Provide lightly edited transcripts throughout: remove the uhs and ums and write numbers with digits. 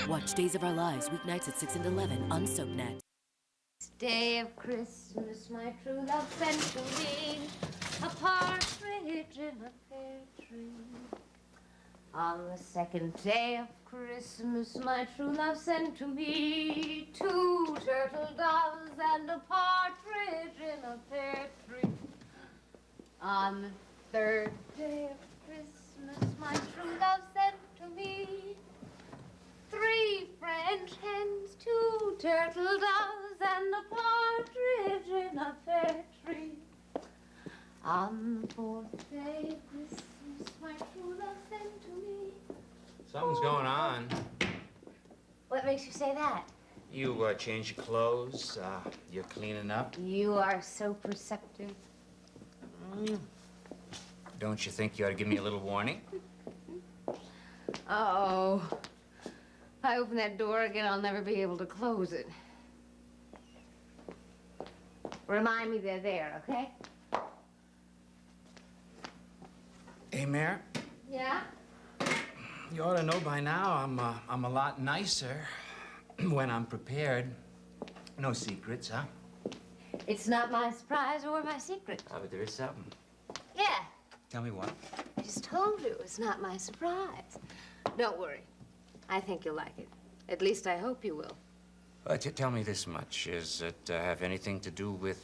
Watch Days of Our Lives weeknights at 6 and 11 on SoapNet. Day of Christmas, my true love sent to me a partridge in a pear tree. On the second day of Christmas, my true love sent to me 2 turtle doves and a partridge in a pear tree. On the third day of Christmas, my true love sent to me 3 French hens, 2 turtle doves, and a partridge in a pear tree. On the 4th day of Christmas, my true love sent to me. Something's going on. What makes you say that? You change your clothes, you're cleaning up. You are so perceptive. Don't you think you ought to give me a little warning? Uh-oh. If I open that door again, I'll never be able to close it. Remind me they're there, okay? Hey, Mayor. Yeah? You ought to know by now I'm a lot nicer when I'm prepared. No secrets, huh? It's not my surprise or my secret. Oh, but there is something. Yeah. Tell me what? I just told you it's not my surprise. Don't worry. I think you'll like it. At least I hope you will. Tell me this much. Does it have anything to do with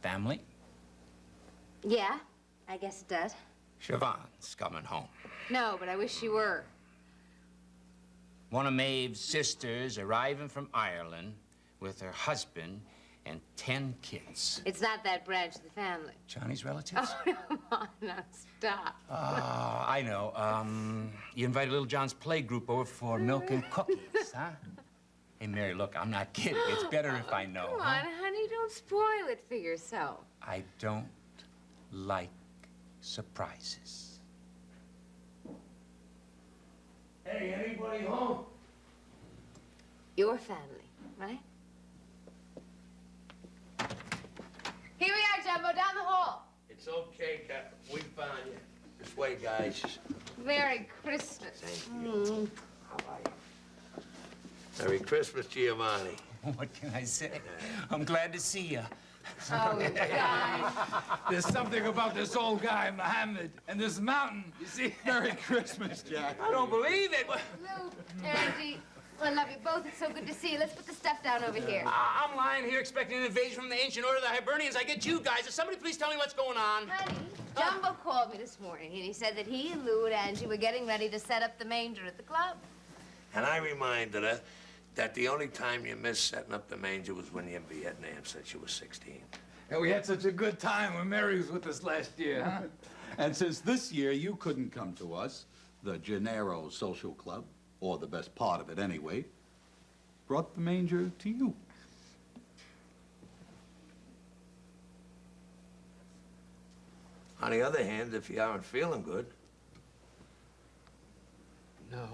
family? Yeah, I guess it does. Siobhan's coming home. No, but I wish she were. One of Maeve's sisters arriving from Ireland with her husband and 10 kids. It's not that branch of the family. Johnny's relatives? Oh, come on, now stop. I know. You invited Little John's play group over for milk and cookies, huh? Hey, Mary, look, I'm not kidding. It's better if I know. Come on, honey, don't spoil it for yourself. I don't like surprises. Hey, anybody home? Your family, right? Here we are, Jumbo, down the hall. It's okay, Cap. We found you. This way, guys. Merry Christmas. Thank you. How are you? Merry Christmas, Giovanni. What can I say? I'm glad to see you. Oh, God. There's something about this old guy, Mohammed, and this mountain. You see? Merry Christmas, Jack. I don't believe it. Lou, Angie, I love you both. It's so good to see you. Let's put the stuff down over here. I'm lying here expecting an invasion from the ancient order of the Hibernians. I get you guys. If somebody please tell me what's going on. Honey, Jumbo called me this morning, and he said that he and Lou and Angie were getting ready to set up the manger at the club. And I reminded her that the only time you missed setting up the manger was when you're in Vietnam since you were 16. And we had such a good time when Mary was with us last year, huh? And since this year you couldn't come to us, the Gennaro Social Club, or the best part of it anyway, brought the manger to you. On the other hand, if you aren't feeling good. No,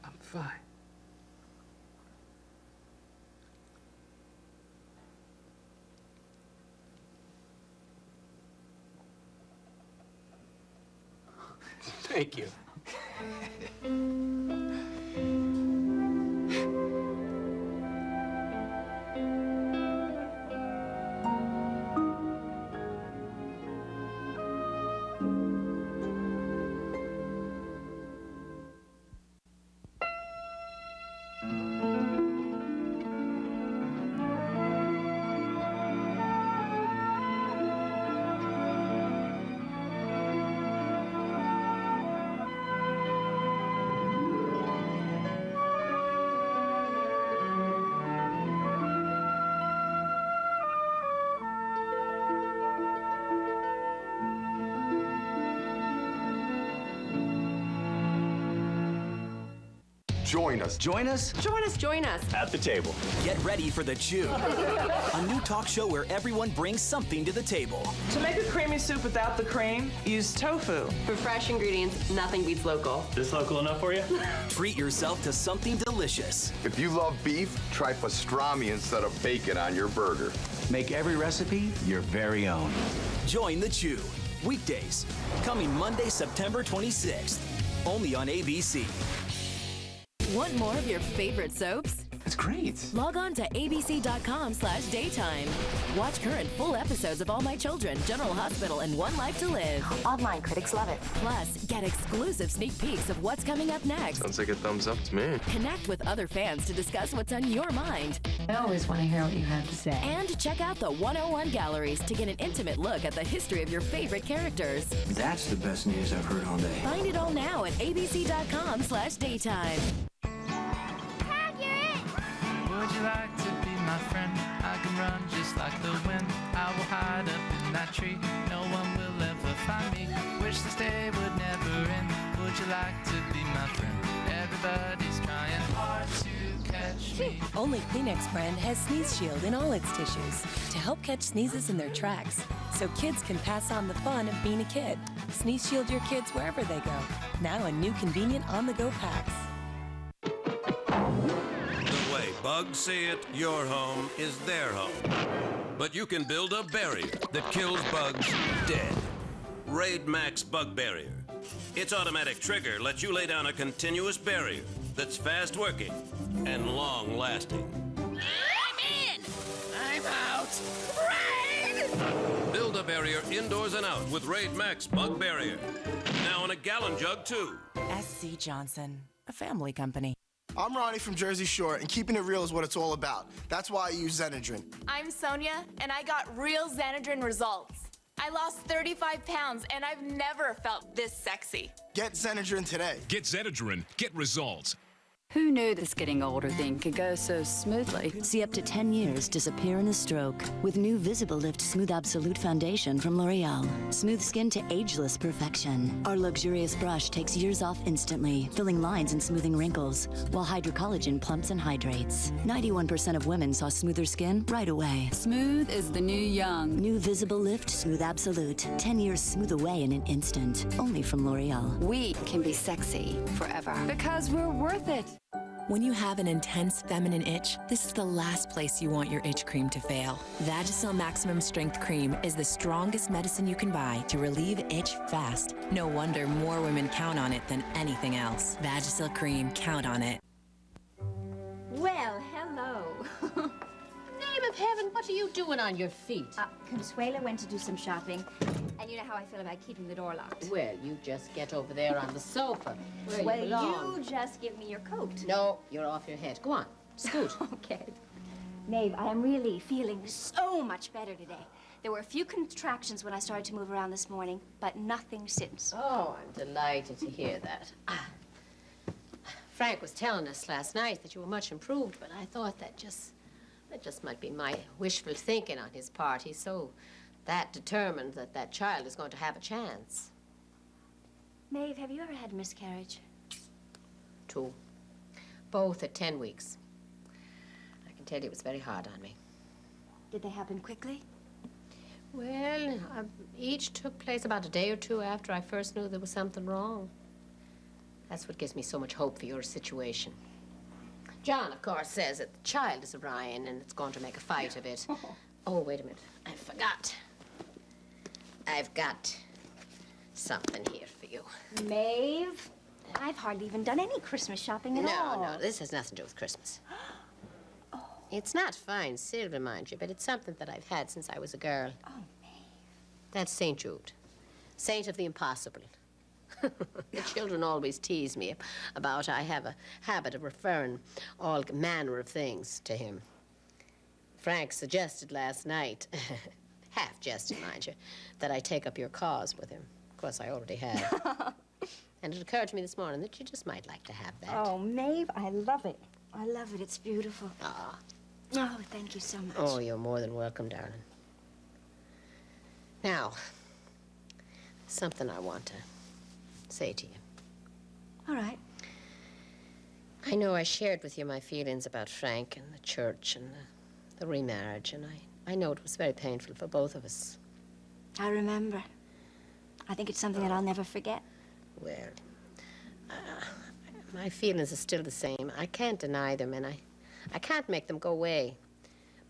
I'm fine. Thank you. Join us. Join us. Join us. Join us. At the table. Get ready for The Chew, a new talk show where everyone brings something to the table. To make a creamy soup without the cream, use tofu. For fresh ingredients, nothing beats local. This local enough for you? Treat yourself to something delicious. If you love beef, try pastrami instead of bacon on your burger. Make every recipe your very own. Join The Chew. Weekdays. Coming Monday, September 26th. Only on ABC. Want more of your favorite soaps? It's great. Log on to abc.com/daytime. Watch current full episodes of All My Children, General Hospital, and One Life to Live. Online critics love it. Plus, get exclusive sneak peeks of what's coming up next. Sounds like a thumbs up to me. Connect with other fans to discuss what's on your mind. I always want to hear what you have to say. And check out the 101 galleries to get an intimate look at the history of your favorite characters. That's the best news I've heard all day. Find it all now at abc.com/daytime. Would you like to be my friend? I can run just like the wind. I will hide up in that tree. No one will ever find me. Wish this day would never end. Would you like to be my friend? Everybody's trying hard to catch me. Only Kleenex brand has Sneeze Shield in all its tissues to help catch sneezes in their tracks, so kids can pass on the fun of being a kid. Sneeze Shield your kids wherever they go. Now in new convenient on-the-go packs. Bugs see it, your home is their home. But you can build a barrier that kills bugs dead. Raid Max Bug Barrier. Its automatic trigger lets you lay down a continuous barrier that's fast working and long lasting. I'm in! I'm out! Raid! Build a barrier indoors and out with Raid Max Bug Barrier. Now in a gallon jug too. SC Johnson, a family company. I'm Ronnie from Jersey Shore, and keeping it real is what it's all about. That's why I use Xenadrin. I'm Sonia, and I got real Xenadrin results. I lost 35 pounds, and I've never felt this sexy. Get Xenadrin today. Get Xenadrin. Get results. Who knew this getting older thing could go so smoothly? See up to 10 years disappear in a stroke with new Visible Lift Smooth Absolute Foundation from L'Oreal. Smooth skin to ageless perfection. Our luxurious brush takes years off instantly, filling lines and smoothing wrinkles, while Hydrocollagen plumps and hydrates. 91% of women saw smoother skin right away. Smooth is the new young. New Visible Lift Smooth Absolute. 10 years smooth away in an instant. Only from L'Oreal. We can be sexy forever. Because we're worth it. When you have an intense feminine itch, this is the last place you want your itch cream to fail. Vagisil Maximum Strength Cream is the strongest medicine you can buy to relieve itch fast. No wonder more women count on it than anything else. Vagisil Cream, count on it. Well, hello. Name of heaven, what are you doing on your feet? Consuela went to do some shopping, and you know how I feel about keeping the door locked. Well, you just get over there on the sofa where you belong. You just give me your coat. No, you're off your head. Go on, scoot. Okay. Maeve, I am really feeling so much better today. There were a few contractions when I started to move around this morning, but nothing since. Oh, I'm delighted to hear that. Frank was telling us last night that you were much improved, but I thought that just might be my wishful thinking on his part. He's so that determined that that child is going to have a chance. Maeve, have you ever had a miscarriage? 2. Both at 10 weeks. I can tell you it was very hard on me. Did they happen quickly? Well, each took place about a day or 2 after I first knew there was something wrong. That's what gives me so much hope for your situation. John, of course, says that the child is Orion and it's going to make a fight of it. Oh, wait a minute. I forgot. I've got something here for you. Maeve, I've hardly even done any Christmas shopping at all. No, this has nothing to do with Christmas. It's not fine silver, mind you, but it's something that I've had since I was a girl. Oh, Maeve. That's St. Jude, saint of the impossible. The children always tease me about I have a habit of referring all manner of things to him. Frank suggested last night, half jesting, mind you, that I take up your cause with him. Of course, I already have. And it occurred to me this morning that you just might like to have that. Oh, Maeve, I love it. I love it. It's beautiful. Ah. Oh, thank you so much. Oh, you're more than welcome, darling. Now, something I want to say to you. All right. I know I shared with you my feelings about Frank and the church and the remarriage, and I know it was very painful for both of us. I remember. I think it's something that I'll never forget. Well, my feelings are still the same. I can't deny them, and I can't make them go away.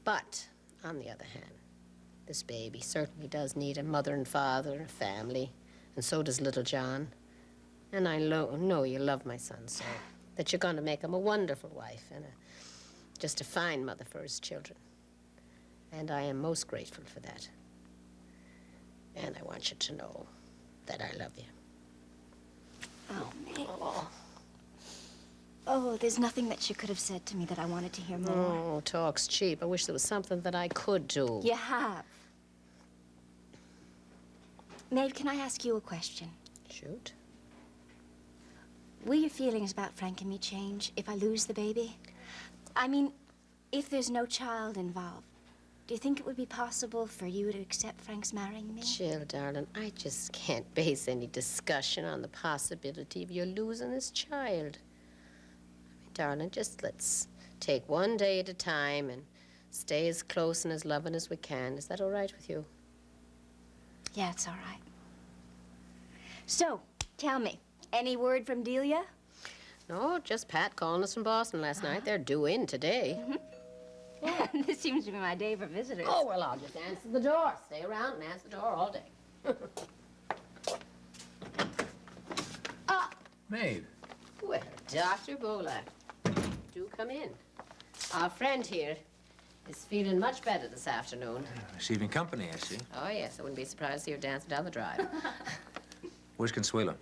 But, on the other hand, This baby certainly does need a mother and father, a family, and so does little John. And I know you love my son so, that you're going to make him a wonderful wife and just a fine mother for his children. And I am most grateful for that. And I want you to know that I love you. Oh, May. Oh, there's nothing that you could have said to me that I wanted to hear more. Oh, talk's cheap. I wish there was something that I could do. You have. Maeve, can I ask you a question? Shoot. Will your feelings about Frank and me change if I lose the baby? I mean, if there's no child involved, do you think it would be possible for you to accept Frank's marrying me? Jill, darling, I just can't base any discussion on the possibility of you losing this child. I mean, darling, just let's take one day at a time and stay as close and as loving as we can. Is that all right with you? Yeah, it's all right. So, tell me, any word from Delia? No, just Pat calling us from Boston last night. They're due in today. Yeah, this seems to be my day for visitors. Oh, well, I'll just answer the door. Stay around and answer the door all day. Maeve. Well, Dr. Bolak, do come in. Our friend here is feeling much better this afternoon. Receiving company, I see. Oh, yes, I wouldn't be surprised to see her dancing down the drive. Where's Consuelo?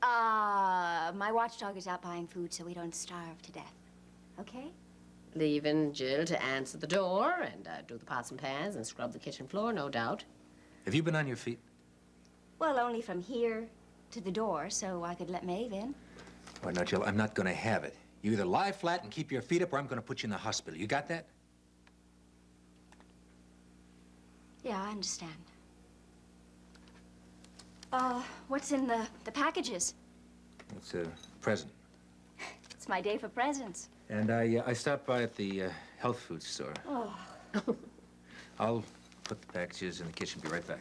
My watchdog is out buying food so we don't starve to death. Okay? Leaving Jill to answer the door and do the pots and pans and scrub the kitchen floor, no doubt. Have you been on your feet? Well, only from here to the door so I could let Maeve in. All right, now, Jill, I'm not gonna have it. You either lie flat and keep your feet up or I'm gonna put you in the hospital. You got that? Yeah, I understand. What's in the packages? It's a present. It's my day for presents. And I stopped by at the health food store. Oh. I'll put the packages in the kitchen. Be right back.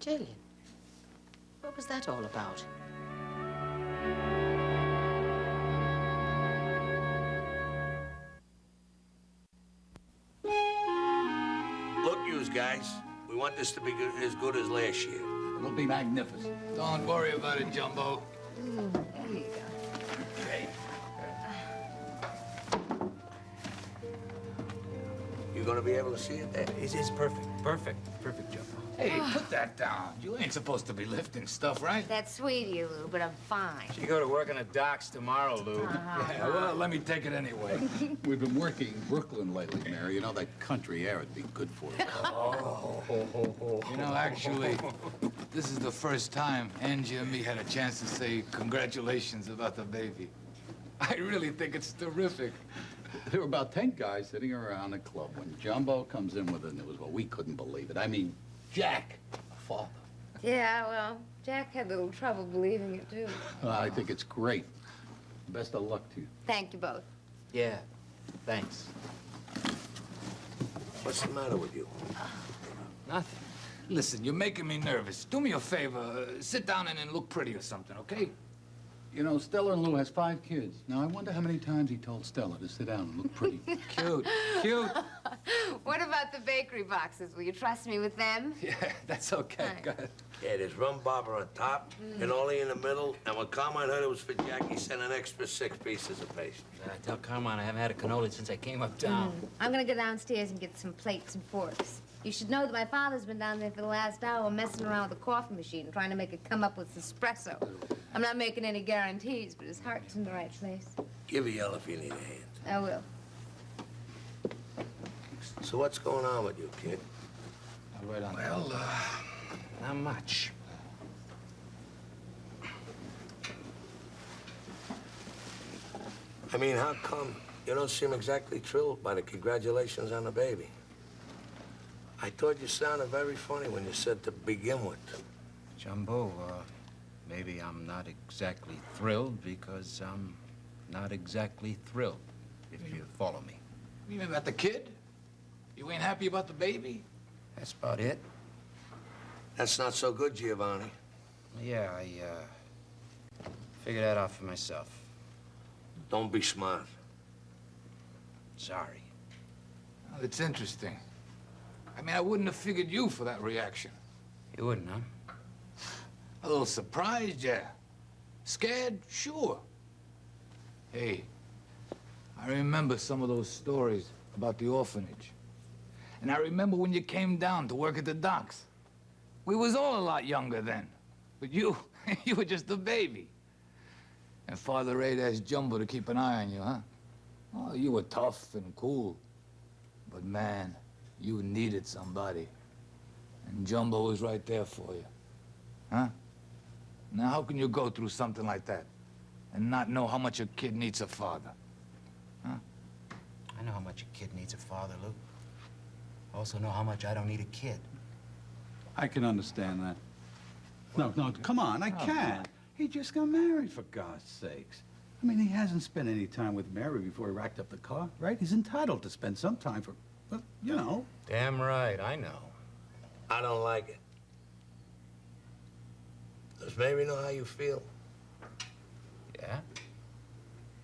Jillian, what was that all about? Look, yous guys, we want this to be as good as last year. It'll be magnificent. Don't worry about it, Jumbo. Okay. You gonna be able to see it there? It's perfect. Perfect, Jumbo. Hey, put that down. You ain't supposed to be lifting stuff, right? That's sweet of you, Lou, but I'm fine. You go to work on the docks tomorrow, Lou. Yeah, well, let me take it anyway. We've been working Brooklyn lately, Mary. You know, that country air would be good for you. You know, actually, this is the first time Angie and me had a chance to say congratulations about the baby. I really think it's terrific. There were about 10 guys sitting around the club when Jumbo comes in with the news. Well, we couldn't believe it. I mean, Jack, a father. Yeah, well, Jack had a little trouble believing it, too. Well, I think it's great. Best of luck to you. Thank you both. Yeah, thanks. What's the matter with you? Nothing. Listen, you're making me nervous. Do me a favor. Sit down and then look pretty or something, okay? You know, Stella and Lou has 5 kids. Now, I wonder how many times he told Stella to sit down and look pretty. Cute, cute. What about the bakery boxes? Will you trust me with them? Yeah, that's okay. Go ahead. Yeah, there's rhubarb on top and Ollie in the middle. And when Carmine heard it was for Jack, he sent an extra 6 pieces of pastry. Tell Carmine I haven't had a cannoli since I came uptown. I'm gonna go downstairs and get some plates and forks. You should know that my father's been down there for the last hour messing around with the coffee machine, trying to make it come up with espresso. I'm not making any guarantees, but his heart's in the right place. Give a yell if you need a hand. I will. So what's going on with you, kid? Right on. Well, not much. I mean, how come you don't seem exactly thrilled by the congratulations on the baby? I thought you sounded very funny when you said to begin with. Jumbo, maybe I'm not exactly thrilled because I'm not exactly thrilled, if you follow me. You mean about the kid? You ain't happy about the baby? That's about it. That's not so good, Giovanni. Yeah, I figured that out for myself. Don't be smart. Sorry. Well, it's interesting. I mean, I wouldn't have figured you for that reaction. You wouldn't, huh? A little surprised, yeah. Scared, sure. Hey, I remember some of those stories about the orphanage. And I remember when you came down to work at the docks. We was all a lot younger then. But you, you were just a baby. And Father Ray asked Jumbo to keep an eye on you, huh? Oh, you were tough and cool. But man, you needed somebody. And Jumbo was right there for you. Huh? Now, how can you go through something like that and not know how much a kid needs a father? Huh? I know how much a kid needs a father, Luke. I also know how much I don't need a kid. I can understand that. No, come on, I can. He just got married, for God's sakes. I mean, he hasn't spent any time with Mary before he racked up the car, right? He's entitled to spend some time for, well, you know. Damn right, I know. I don't like it. Does Mary know how you feel? Yeah?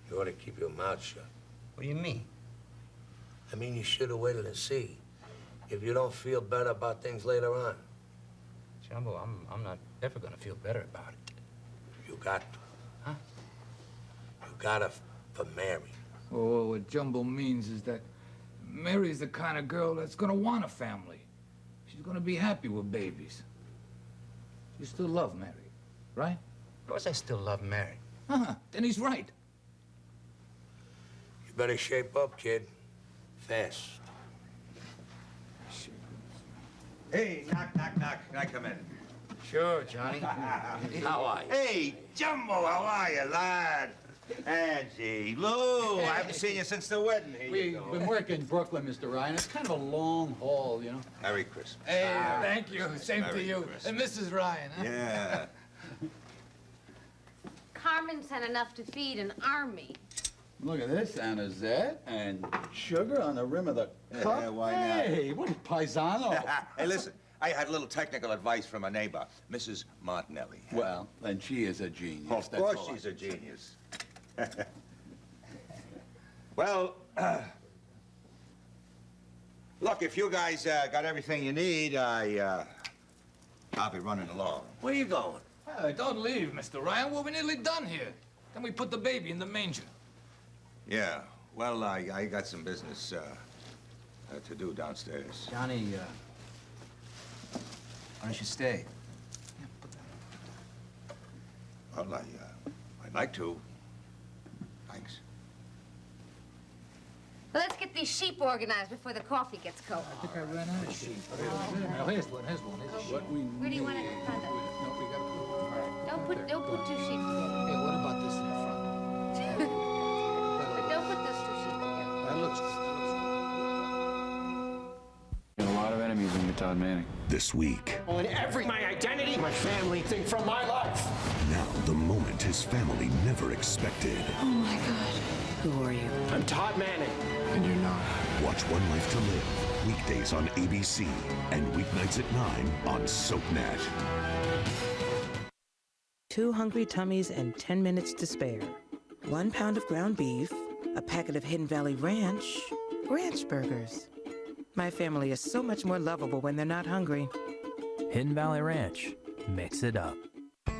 You ought to keep your mouth shut. What do you mean? I mean, you should have waited and see if you don't feel better about things later on. Jumbo, I'm not ever gonna feel better about it. You got to. Huh? You gotta for Mary. Well, what Jumbo means is that Mary's the kind of girl that's gonna want a family. She's gonna be happy with babies. You still love Mary, right? Of course I still love Mary. Uh-huh. Then he's right. You better shape up, kid. Fast. Hey, knock. Can I come in? Sure, Johnny. How are you? Hey, Jumbo, how are you, lad? Angie, Lou, I haven't seen you since the wedding. We've been working in Brooklyn, Mr. Ryan. It's kind of a long haul, you know. Merry Christmas. Hey, thank you. Same Merry to you. Christmas. And Mrs. Ryan, huh? Yeah. Carmen's had enough to feed an army. Look at this, Anazette, and sugar on the rim of the cup. Yeah, why not? Hey, what a paisano. Hey, listen, I had a little technical advice from a neighbor, Mrs. Martinelli. Well, then she is a genius. Of that's course all she's a genius. Well, look, if you guys got everything you need, I'll be running along. Where you going? Don't leave, Mr. Ryan. We're nearly done here. Then we put the baby in the manger. Yeah, well, I got some business to do downstairs. Johnny, why don't you stay? Well, I'd like to. Thanks. Well, let's get these sheep organized before the coffee gets cold. I think I ran out of sheep. Now, here's one. Where do you want it in front of? No, we gotta put one right. Don't put two sheep together. Hey, what about this in the front? But don't put those two sheep together. That looks Got a lot of enemies when you're Todd Manning. This week. On my identity, my family, thing from my life. Now, the moment his family never expected. Oh my God. Who are you? I'm Todd Manning. And you're not. Watch One Life to Live. Weekdays on ABC and weeknights at 9 on SoapNet. 2 hungry tummies and 10 minutes to spare. 1 pound of ground beef, a packet of Hidden Valley Ranch burgers. My family is so much more lovable when they're not hungry. Hidden Valley Ranch. Mix it up. Would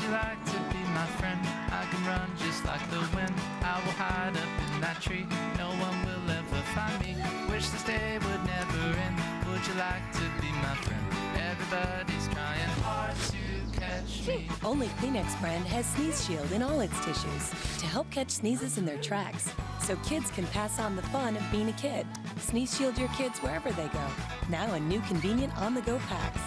you like to be my friend? I can run just like the wind. I will hide up in that tree. No one will ever find me. Wish this day would never end. Would you like to be my friend? Everybody's trying hard to catch me. Only Kleenex brand has Sneeze Shield in all its tissues to help catch sneezes in their tracks, so kids can pass on the fun of being a kid. Sneeze Shield your kids wherever they go. Now in new convenient on-the-go packs.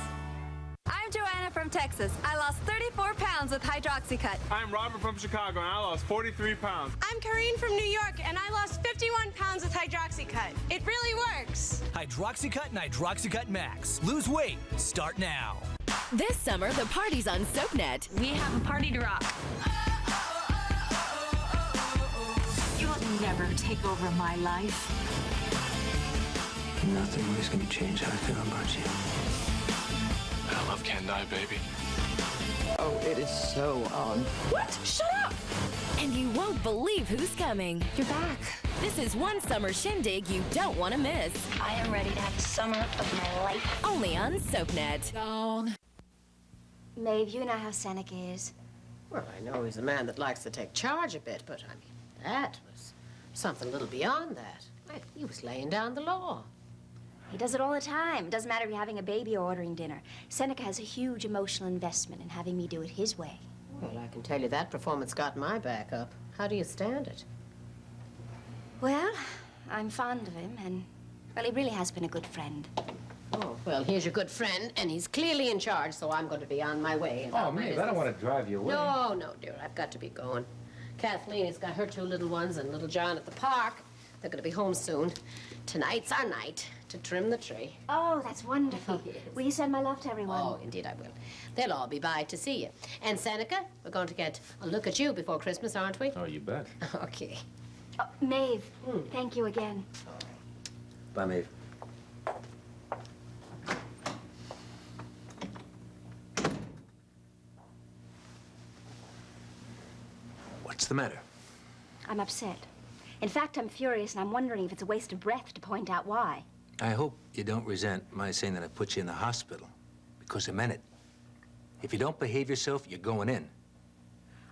I'm Joanna from Texas. I lost 34 pounds with Hydroxycut. I'm Robert from Chicago, and I lost 43 pounds. I'm Karine from New York, and I lost 51 pounds with Hydroxycut. It really works. Hydroxycut and Hydroxycut Max. Lose weight. Start now. This summer, the party's on SoapNet. We have a party to rock. You'll never take over my life. Nothing is going to change how I feel about you. I love Can't Die, baby. Oh, it is so on. What? Shut up! And you won't believe who's coming. You're back. This is one summer shindig you don't want to miss. I am ready to have the summer of my life. Only on SoapNet. Down. Maeve, you know how Seneca is. Well, I know he's a man that likes to take charge a bit, but, I mean, that was something a little beyond that. He was laying down the law. He does it all the time. It doesn't matter if you're having a baby or ordering dinner. Seneca has a huge emotional investment in having me do it his way. Well, I can tell you that performance got my back up. How do you stand it? Well, I'm fond of him, and, well, he really has been a good friend. Oh, well, here's your good friend, and he's clearly in charge, so I'm going to be on my way. Oh, Maeve, I don't want to drive you away. No, no, dear, I've got to be going. Kathleen has got her 2 little ones and little John at the park. They're going to be home soon. Tonight's our night to trim the tree. Oh, that's wonderful. Yes. Will you send my love to everyone? Oh, indeed I will. They'll all be by to see you. And Seneca, we're going to get a look at you before Christmas, aren't we? Oh, you bet. Okay. Oh, Maeve, thank you again. Bye, Maeve. What's the matter? I'm upset. In fact, I'm furious, and I'm wondering if it's a waste of breath to point out why. I hope you don't resent my saying that I put you in the hospital, because I meant it. If you don't behave yourself, you're going in.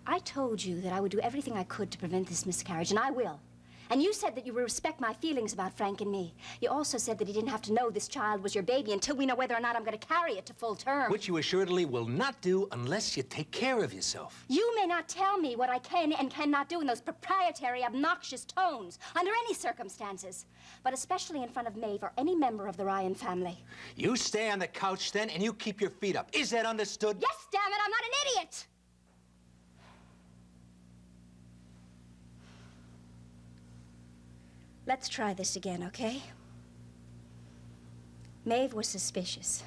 I told you that I would do everything I could to prevent this miscarriage, and I will. And you said that you would respect my feelings about Frank and me. You also said that he didn't have to know this child was your baby until we know whether or not I'm going to carry it to full term. Which you assuredly will not do unless you take care of yourself. You may not tell me what I can and cannot do in those proprietary, obnoxious tones, under any circumstances, but especially in front of Maeve or any member of the Ryan family. You stay on the couch then, and you keep your feet up. Is that understood? Yes, damn it, I'm not an idiot! Let's try this again, okay? Maeve was suspicious.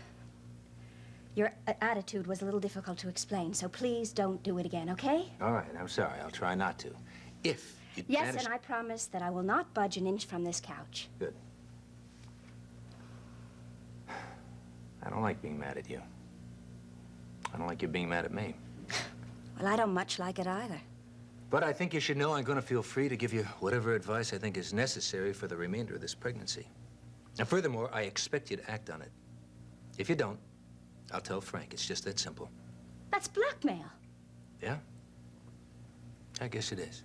Your attitude was a little difficult to explain, so please don't do it again, okay? All right, I'm sorry. I'll try not to. If you Yes, manage... and I promise that I will not budge an inch from this couch. Good. I don't like being mad at you. I don't like you being mad at me. Well, I don't much like it either. But I think you should know I'm going to feel free to give you whatever advice I think is necessary for the remainder of this pregnancy. And furthermore, I expect you to act on it. If you don't, I'll tell Frank. It's just that simple. That's blackmail. Yeah? I guess it is.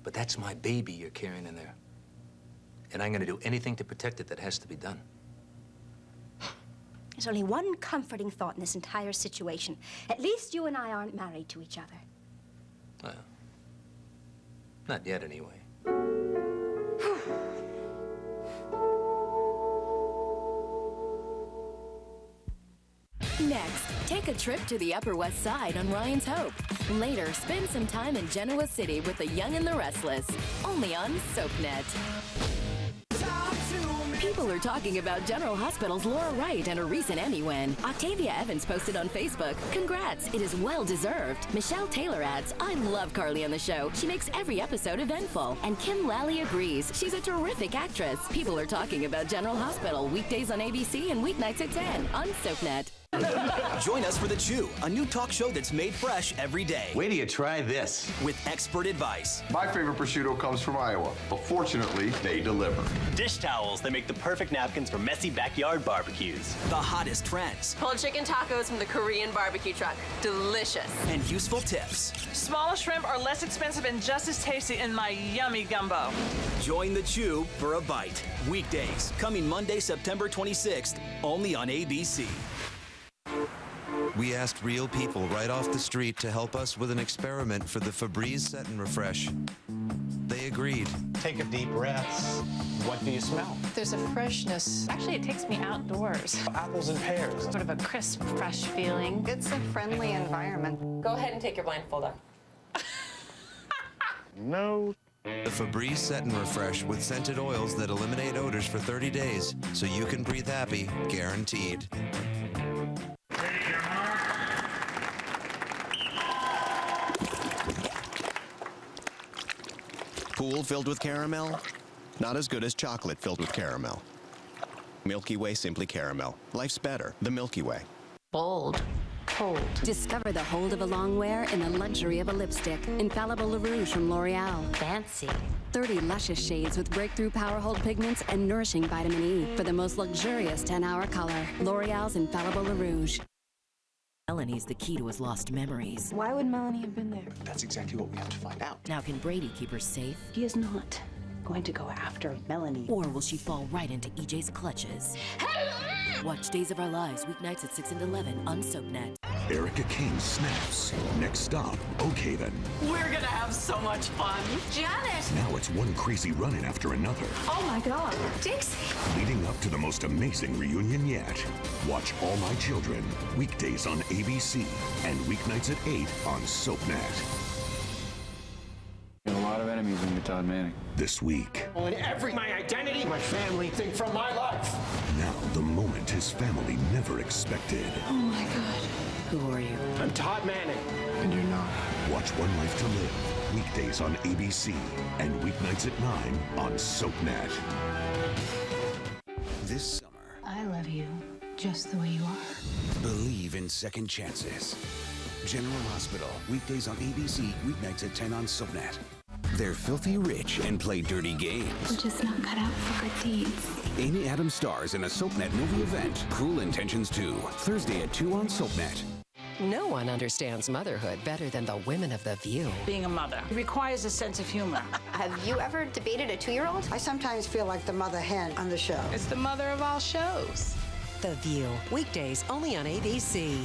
But that's my baby you're carrying in there. And I'm going to do anything to protect it that has to be done. There's only one comforting thought in this entire situation. At least you and I aren't married to each other. Well, not yet, anyway. Next, take a trip to the Upper West Side on Ryan's Hope. Later, spend some time in Genoa City with the Young and the Restless. Only on SoapNet. People are talking about General Hospital's Laura Wright and her recent Emmy win. Octavia Evans posted on Facebook, "Congrats, it is well-deserved." Michelle Taylor adds, "I love Carly on the show. She makes every episode eventful." And Kim Lally agrees, she's a terrific actress. People are talking about General Hospital, weekdays on ABC and weeknights at 10 on SoapNet. Join us for The Chew, a new talk show that's made fresh every day. Wait till you try this. With expert advice. My favorite prosciutto comes from Iowa, but fortunately, they deliver. Dish towels that make the perfect napkins for messy backyard barbecues. The hottest trends. Pulled chicken tacos from the Korean barbecue truck. Delicious. And useful tips. Smaller shrimp are less expensive and just as tasty in my yummy gumbo. Join The Chew for a bite. Weekdays, coming Monday, September 26th, only on ABC. We asked real people right off the street to help us with an experiment for the Febreze Set and Refresh. They agreed. Take a deep breath. What do you smell? There's a freshness. Actually, it takes me outdoors. Apples and pears. Sort of a crisp, fresh feeling. It's a friendly environment. Go ahead and take your blindfold off. No. The Febreze Set and Refresh with scented oils that eliminate odors for 30 days, so you can breathe happy, guaranteed. Pool filled with caramel? Not as good as chocolate filled with caramel. Milky Way Simply Caramel. Life's better. The Milky Way. Bold. Hold. Discover the hold of a long wear in the luxury of a lipstick. Infallible Le Rouge from L'Oreal. Fancy. 30 luscious shades with breakthrough power hold pigments and nourishing vitamin E for the most luxurious 10-hour color. L'Oreal's Infallible Le Rouge. Melanie's the key to his lost memories. Why would Melanie have been there? That's exactly what we have to find out. Now, can Brady keep her safe? He is not going to go after Melanie. Or will she fall right into EJ's clutches? Watch Days of Our Lives, weeknights at 6 and 11 on SoapNet. Erica Kane snaps. Next stop, Oakhaven. We're gonna have so much fun. Janet! Now it's one crazy run-in after another, Oh my God. Dixie! leading up to the most amazing reunion yet. Watch All My Children, weekdays on ABC, and weeknights at 8 on SoapNet. You have a lot of enemies when you're Todd Manning. This week, On my identity, my family, thing from my life. now the moment his family never expected. Oh my God. Who are you? I'm Todd Manning. And you're not. Watch One Life to Live, weekdays on ABC, and weeknights at 9 on SoapNet. This summer, I love you just the way you are. believe in second chances. General Hospital, weekdays on ABC, weeknights at 10 on SoapNet. They're filthy rich and play dirty games. We're just not cut out for good deeds. Amy Adams stars in a SoapNet movie event, Cruel Intentions 2, Thursday at 2 on SoapNet. No one understands motherhood better than the women of The View. Being a mother requires a sense of humor. Have you ever debated a 2-year-old? I sometimes feel like the mother hen on the show. It's the mother of all shows. The View, weekdays only on ABC.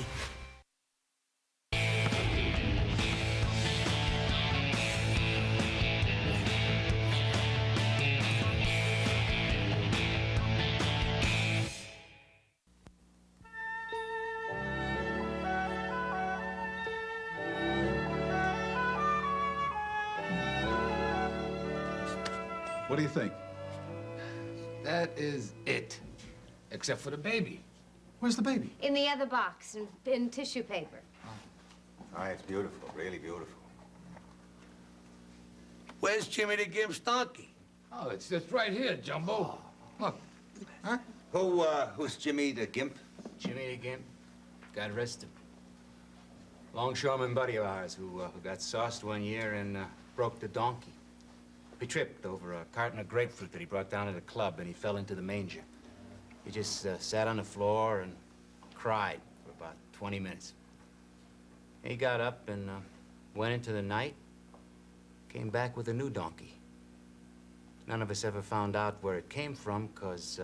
What do you think? That is it. Except for the baby. Where's the baby? In the other box, in tissue paper. Oh, it's beautiful, really beautiful. Where's Jimmy the Gimp's donkey? Oh, it's just right here, Jumbo. Look. Huh? Who's Jimmy the Gimp? Jimmy the Gimp. God rest him. Longshoreman buddy of ours who got sauced one year and broke the donkey. He tripped over a carton of grapefruit that he brought down to the club, and he fell into the manger. He just sat on the floor and cried for about 20 minutes. He got up and went into the night, came back with a new donkey. None of us ever found out where it came from, because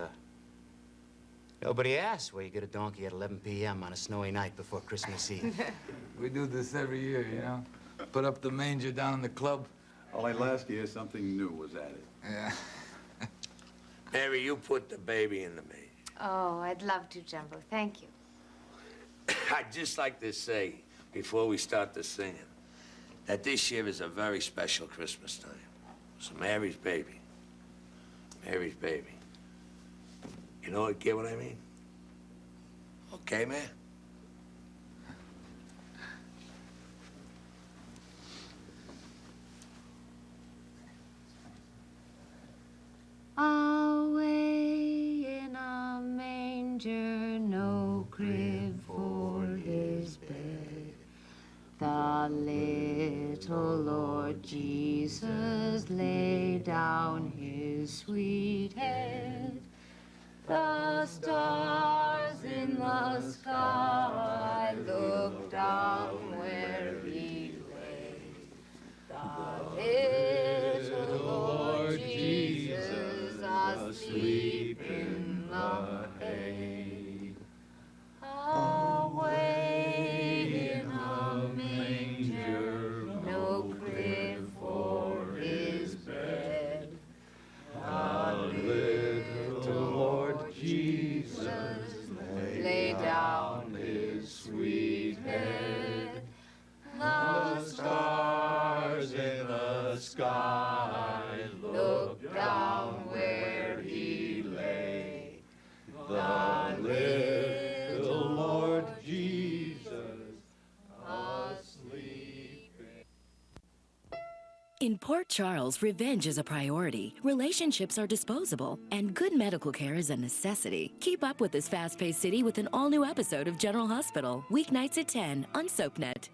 nobody asked where you get a donkey at 11 p.m. on a snowy night before Christmas Eve. We do this every year, you know? Put up the manger down in the club. Only last year, something new was added. Yeah. Mary, you put the baby in the manger. Oh, I'd love to, Jumbo. Thank you. I'd just like to say, before we start the singing, that this year is a very special Christmas time. So Mary's baby. Mary's baby. You know, get what I mean? Okay, man? Away in a manger, no crib for his bed, the little Lord Jesus laid down his sweet head. The stars in the sky looked down where he lay. The little Lord Jesus asleep in the hay. Away in a manger, no crib for his bed. The little Lord Jesus lay down his sweet head. The stars in the sky In Port Charles, revenge is a priority, relationships are disposable, and good medical care is a necessity. Keep up with this fast-paced city with an all-new episode of General Hospital, weeknights at 10 on SoapNet.